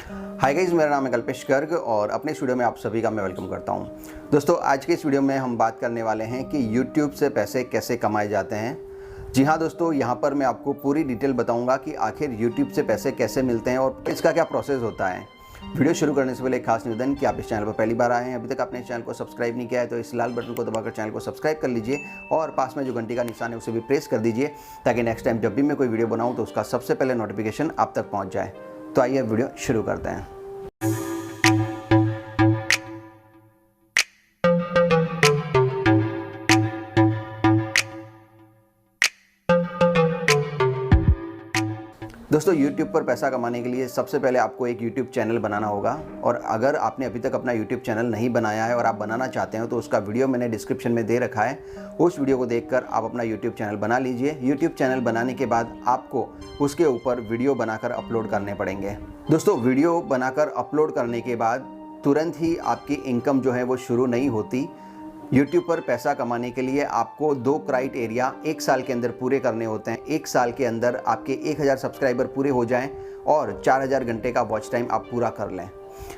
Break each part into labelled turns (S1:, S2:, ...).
S1: Hi guys, मेरा नाम है कल्पेश गर्ग और अपने इस वीडियो में आप सभी का मैं वेलकम करता हूं। दोस्तों, आज के इस वीडियो में हम बात करने वाले हैं कि YouTube से पैसे कैसे कमाए जाते हैं। जी हाँ दोस्तों, यहाँ पर मैं आपको पूरी डिटेल बताऊंगा कि आखिर YouTube से पैसे कैसे मिलते हैं और इसका क्या प्रोसेस होता है। वीडियो शुरू करने से पहले एक खास निवेदन कि आप इस चैनल पर पहली बार आए हैं, अभी तक आपने इस चैनल को सब्सक्राइब नहीं किया है तो इस लाल बटन को दबाकर चैनल को सब्सक्राइब कर लीजिए और पास में जो घंटी का निशान है उसे भी प्रेस कर दीजिए ताकि नेक्स्ट टाइम जब भी मैं कोई वीडियो बनाऊँ तो उसका सबसे पहले नोटिफिकेशन आप तक पहुँच जाए। तो आइए वीडियो शुरू करते हैं। दोस्तों, YouTube पर पैसा कमाने के लिए सबसे पहले आपको एक YouTube चैनल बनाना होगा और अगर आपने अभी तक अपना YouTube चैनल नहीं बनाया है और आप बनाना चाहते हैं तो उसका वीडियो मैंने डिस्क्रिप्शन में दे रखा है। उस वीडियो को देखकर आप अपना YouTube चैनल बना लीजिए। YouTube चैनल बनाने के बाद आपको उसके ऊपर वीडियो बनाकर अपलोड करने पड़ेंगे। दोस्तों, वीडियो बनाकर अपलोड करने के बाद तुरंत ही आपकी इनकम जो है वो शुरू नहीं होती। YouTube पर पैसा कमाने के लिए आपको 2 क्राइटेरिया 1 साल के अंदर पूरे करने होते हैं। 1 साल के अंदर आपके 1000 सब्सक्राइबर पूरे हो जाएं और 4000 घंटे का वॉच टाइम आप पूरा कर लें।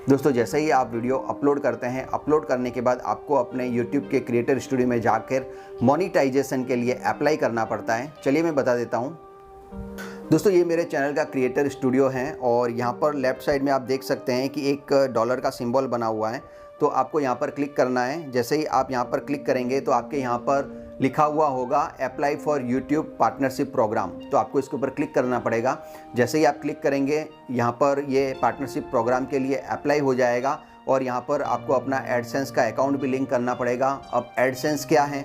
S1: दोस्तों, जैसे ही आप वीडियो अपलोड करते हैं, अपलोड करने के बाद आपको अपने YouTube के क्रिएटर स्टूडियो में जाकर मोनेटाइजेशन के लिए अप्लाई करना पड़ता है। चलिए मैं बता देता हूँ। दोस्तों, ये मेरे चैनल का क्रिएटर स्टूडियो है और यहाँ पर लेफ़्ट साइड में आप देख सकते हैं कि एक डॉलर का सिंबल बना हुआ है। तो आपको यहाँ पर क्लिक करना है। जैसे ही आप यहाँ पर क्लिक करेंगे तो आपके यहाँ पर लिखा हुआ होगा apply for YouTube partnership program. तो आपको इसके ऊपर क्लिक करना पड़ेगा। जैसे ही आप क्लिक करेंगे यहाँ पर ये पार्टनरशिप प्रोग्राम के लिए अप्लाई हो जाएगा और यहाँ पर आपको अपना एडसेंस का अकाउंट भी लिंक करना पड़ेगा। अब एडसेंस क्या है?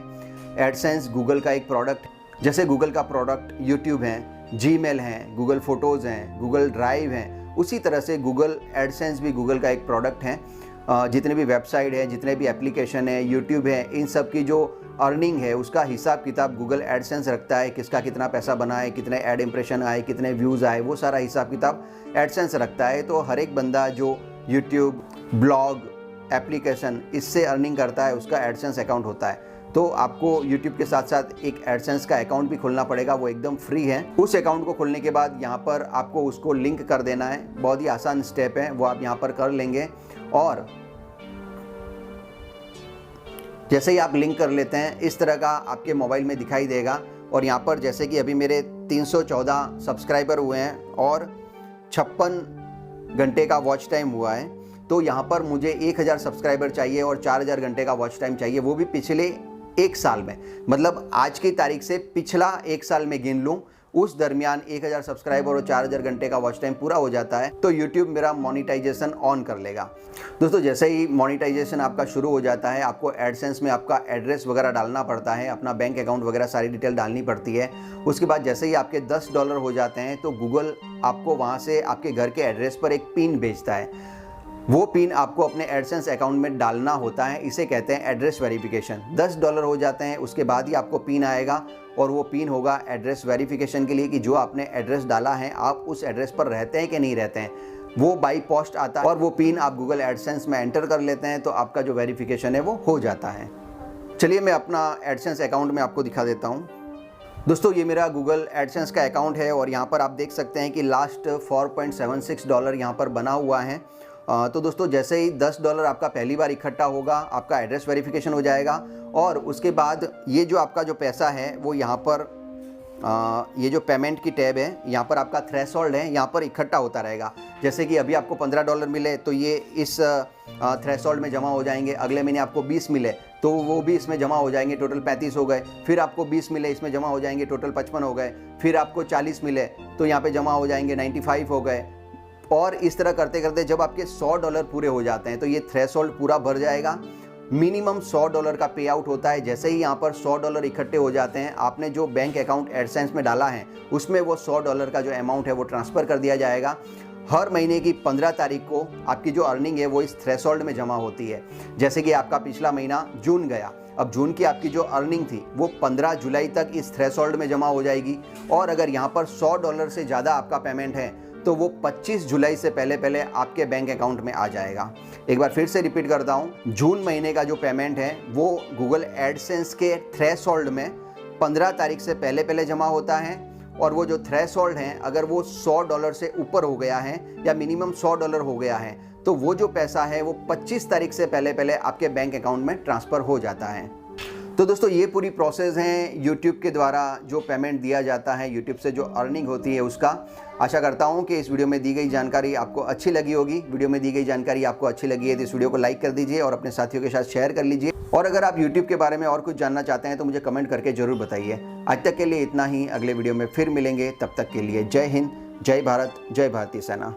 S1: एडसेंस गूगल का एक प्रोडक्ट, जैसे गूगल का प्रोडक्ट यूट्यूब है, जीमेल हैं, गूगल फोटोज़ हैं, गूगल ड्राइव हैं, उसी तरह से गूगल एडसेंस भी गूगल का एक प्रोडक्ट है। जितने भी वेबसाइट है, जितने भी एप्लीकेशन है, यूट्यूब है, इन सब की जो अर्निंग है उसका हिसाब किताब गूगल एडसेंस रखता है। किसका कितना पैसा बना है, कितने ऐड इंप्रेशन आए, कितने व्यूज़ आए, वो सारा हिसाब किताब एडसेंस रखता है। तो हर एक बंदा जो यूट्यूब, ब्लॉग, एप्लीकेशन इससे अर्निंग करता है उसका एडसेंस अकाउंट होता है। तो आपको YouTube के साथ साथ एक एडसेंस का अकाउंट भी खोलना पड़ेगा, वो एकदम फ्री है। उस अकाउंट को खोलने के बाद यहाँ पर आपको उसको लिंक कर देना है। बहुत ही आसान स्टेप है, वो आप यहाँ पर कर लेंगे और जैसे ही आप लिंक कर लेते हैं इस तरह का आपके मोबाइल में दिखाई देगा। और यहाँ पर जैसे कि अभी मेरे 314 सब्सक्राइबर हुए हैं और 56 घंटे का वॉच टाइम हुआ है। तो यहाँ पर मुझे 1000 सब्सक्राइबर चाहिए और 4000 घंटे का वॉच टाइम चाहिए, वो भी पिछले 1 साल में। मतलब आज की तारीख से पिछला 1 साल में गिन लूँ, उस दरमियान 1000 सब्सक्राइबर और 4000 घंटे का वॉच टाइम पूरा हो जाता है तो YouTube मेरा मोनेटाइजेशन ऑन कर लेगा। दोस्तों, जैसे ही मोनेटाइजेशन आपका शुरू हो जाता है आपको एडसेंस में आपका एड्रेस वगैरह डालना पड़ता है, अपना बैंक अकाउंट वगैरह सारी डिटेल डालनी पड़ती है। उसके बाद जैसे ही आपके $10 हो जाते हैं तो गूगल आपको वहाँ से आपके घर के एड्रेस पर एक पिन भेजता है। वो पिन आपको अपने एडसेंस अकाउंट में डालना होता है, इसे कहते हैं एड्रेस वेरिफिकेशन। $10 हो जाते हैं उसके बाद ही आपको पिन आएगा और वो पिन होगा एड्रेस वेरिफिकेशन के लिए कि जो आपने एड्रेस डाला है आप उस एड्रेस पर रहते हैं कि नहीं रहते हैं। वो बाई पोस्ट आता है और वो पिन आप गूगल एडसेंस में एंटर कर लेते हैं तो आपका जो वेरिफिकेशन है वो हो जाता है। चलिए मैं अपना एडसेंस अकाउंट में आपको दिखा देता हूँ। दोस्तों, ये मेरा गूगल एडसेंस का अकाउंट है और यहाँ पर आप देख सकते हैं कि लास्ट $4.76 यहाँ पर बना हुआ है। तो दोस्तों, जैसे ही $10 आपका पहली बार इकट्ठा होगा आपका एड्रेस वेरिफिकेशन हो जाएगा और उसके बाद ये जो आपका जो पैसा है वो यहाँ पर ये जो पेमेंट की टैब है यहाँ पर आपका थ्रेशोल्ड है, यहाँ पर इकट्ठा होता रहेगा। जैसे कि अभी आपको $15 मिले तो ये इस थ्रेशोल्ड में जमा हो जाएंगे। अगले महीने आपको 20 मिले तो वो भी इसमें जमा हो जाएंगे, टोटल 35 हो गए। फिर आपको 20 मिले, इसमें जमा हो जाएंगे, टोटल 55 हो गए। फिर आपको 40 मिले तो यहाँ पे जमा हो जाएंगे, 95 हो गए। और इस तरह करते करते जब आपके $100 पूरे हो जाते हैं तो ये थ्रेशोल्ड पूरा भर जाएगा। मिनिमम $100 का पे आउट होता है। जैसे ही यहाँ पर $100 इकट्ठे हो जाते हैं, आपने जो बैंक अकाउंट एडसेंस में डाला है उसमें वो $100 का जो अमाउंट है वो ट्रांसफ़र कर दिया जाएगा। हर महीने की 15 तारीख को आपकी जो अर्निंग है वो इस थ्रेशोल्ड में जमा होती है। जैसे कि आपका पिछला महीना जून गया, अब जून की आपकी जो अर्निंग थी वो 15 जुलाई तक इस थ्रेशोल्ड में जमा हो जाएगी। और अगर यहाँ पर $100 से ज़्यादा आपका पेमेंट है तो वो 25 जुलाई से पहले पहले आपके बैंक अकाउंट में आ जाएगा। एक बार फिर से रिपीट करता हूँ, जून महीने का जो पेमेंट है वो गूगल एडसेंस के थ्रेशोल्ड में 15 तारीख से पहले पहले जमा होता है और वो जो थ्रेशोल्ड हैं अगर वो $100 से ऊपर हो गया है या मिनिमम $100 हो गया है तो वो जो पैसा है वो 25 तारीख से पहले पहले आपके बैंक अकाउंट में ट्रांसफ़र हो जाता है। तो दोस्तों ये पूरी प्रोसेस है यूट्यूब के द्वारा जो पेमेंट दिया जाता है, यूट्यूब से जो अर्निंग होती है उसका। आशा करता हूँ कि इस वीडियो में दी गई जानकारी आपको अच्छी लगी होगी। वीडियो में दी गई जानकारी आपको अच्छी लगी है तो इस वीडियो को लाइक कर दीजिए और अपने साथियों के साथ शेयर कर लीजिए। और अगर आप यूट्यूब के बारे में और कुछ जानना चाहते हैं तो मुझे कमेंट करके ज़रूर बताइए। आज तक के लिए इतना ही, अगले वीडियो में फिर मिलेंगे। तब तक के लिए जय हिंद, जय भारत, जय भारतीय सेना।